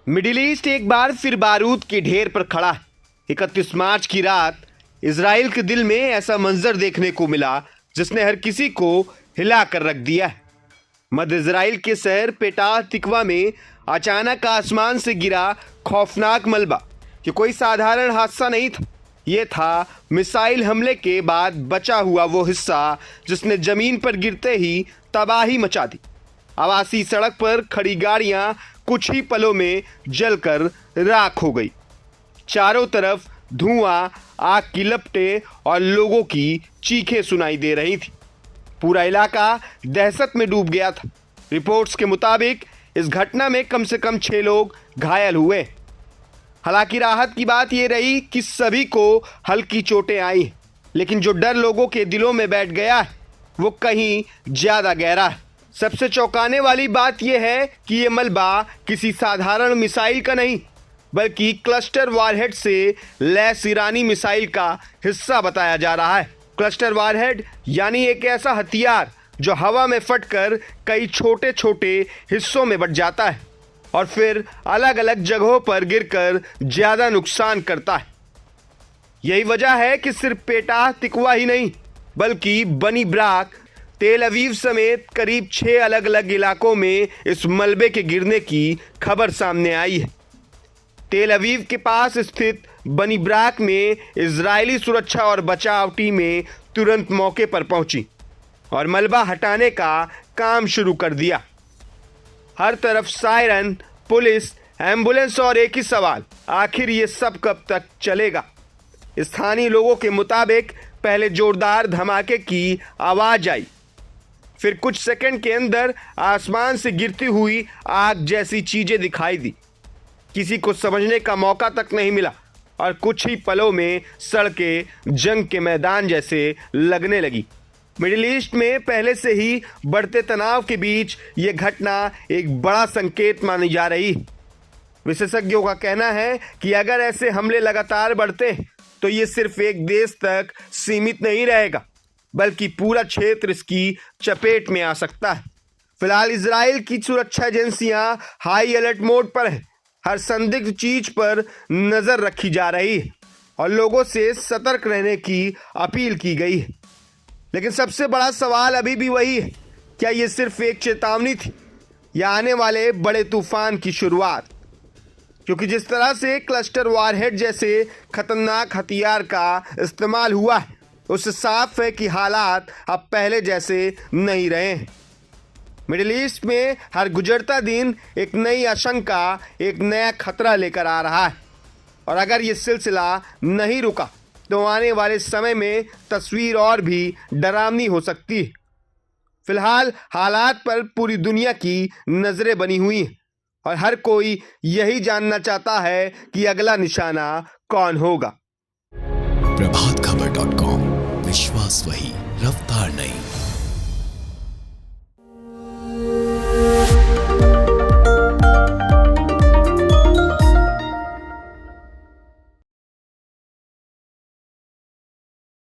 Middle east एक बार फिर बारूद के ढेर पर खड़ा है। 31 मार्च की रात इजराइल के दिल में ऐसा मंजर देखने को मिला जिसने हर किसी को हिला कर रख दिया है। मध्य इजराइल के शहर पेटाह तिकवा में अचानक आसमान से गिरा खौफनाक मलबा। ये कोई साधारण हादसा नहीं था, ये था मिसाइल हमले के बाद बचा हुआ वो हिस्सा जिसने जमीन पर गिरते ही तबाही मचा दी। आवासीय सड़क पर खड़ी गाड़ियां कुछ ही पलों में जलकर राख हो गई। चारों तरफ धुआं, आग की लपटें और लोगों की चीखें सुनाई दे रही थी। पूरा इलाका दहशत में डूब गया था। रिपोर्ट्स के मुताबिक इस घटना में कम से कम 6 लोग घायल हुए। हालांकि राहत की बात यह रही कि सभी को हल्की चोटें आई, लेकिन जो डर लोगों के दिलों में बैठ गया है वो कहीं ज्यादा गहरा है। सबसे चौंकाने वाली बात यह है कि यह मलबा किसी साधारण मिसाइल का नहीं, बल्कि क्लस्टर वारहेड से लैस ईरानी मिसाइल का हिस्सा बताया जा रहा है। क्लस्टर वारहेड यानी एक ऐसा हथियार जो हवा में फटकर कई छोटे छोटे हिस्सों में बंट जाता है और फिर अलग अलग जगहों पर गिरकर ज्यादा नुकसान करता है। यही वजह है कि सिर्फ पेटाह तिकवा ही नहीं, बल्कि बनी ब्राक, तेल अवीव समेत करीब 6 अलग अलग इलाकों में इस मलबे के गिरने की खबर सामने आई है। तेल अवीव के पास स्थित बनी ब्राक में इजरायली सुरक्षा और बचाव टीमें तुरंत मौके पर पहुंची और मलबा हटाने का काम शुरू कर दिया। हर तरफ सायरन, पुलिस, एम्बुलेंस और एक ही सवाल, आखिर ये सब कब तक चलेगा। स्थानीय लोगों के मुताबिक पहले जोरदार धमाके की आवाज आई, फिर कुछ सेकंड के अंदर आसमान से गिरती हुई आग जैसी चीजें दिखाई दी। किसी को समझने का मौका तक नहीं मिला और कुछ ही पलों में सड़कें जंग के मैदान जैसे लगने लगी। मिडिल ईस्ट में पहले से ही बढ़ते तनाव के बीच ये घटना एक बड़ा संकेत मानी जा रही। विशेषज्ञों का कहना है कि अगर ऐसे हमले लगातार बढ़ते हैं तो ये सिर्फ एक देश तक सीमित नहीं रहेगा, बल्कि पूरा क्षेत्र इसकी चपेट में आ सकता है। फिलहाल इजराइल की सुरक्षा एजेंसियां हाई अलर्ट मोड पर हैं। हर संदिग्ध चीज पर नजर रखी जा रही है और लोगों से सतर्क रहने की अपील की गई है। लेकिन सबसे बड़ा सवाल अभी भी वही है, क्या ये सिर्फ एक चेतावनी थी या आने वाले बड़े तूफान की शुरुआत? क्योंकि जिस तरह से क्लस्टर वारहेड जैसे खतरनाक हथियार का इस्तेमाल हुआ है, उससे साफ है कि हालात अब पहले जैसे नहीं रहे हैं। मिडिल ईस्ट में हर गुजरता दिन एक नई आशंका, एक नया खतरा लेकर आ रहा है और अगर ये सिलसिला नहीं रुका तो आने वाले समय में तस्वीर और भी डरावनी हो सकती है। फिलहाल हालात पर पूरी दुनिया की नजरें बनी हुई हैं और हर कोई यही जानना चाहता है कि अगला निशाना कौन होगा। प्रभातखबर.com, विश्वास वही, रफ्तार नहीं।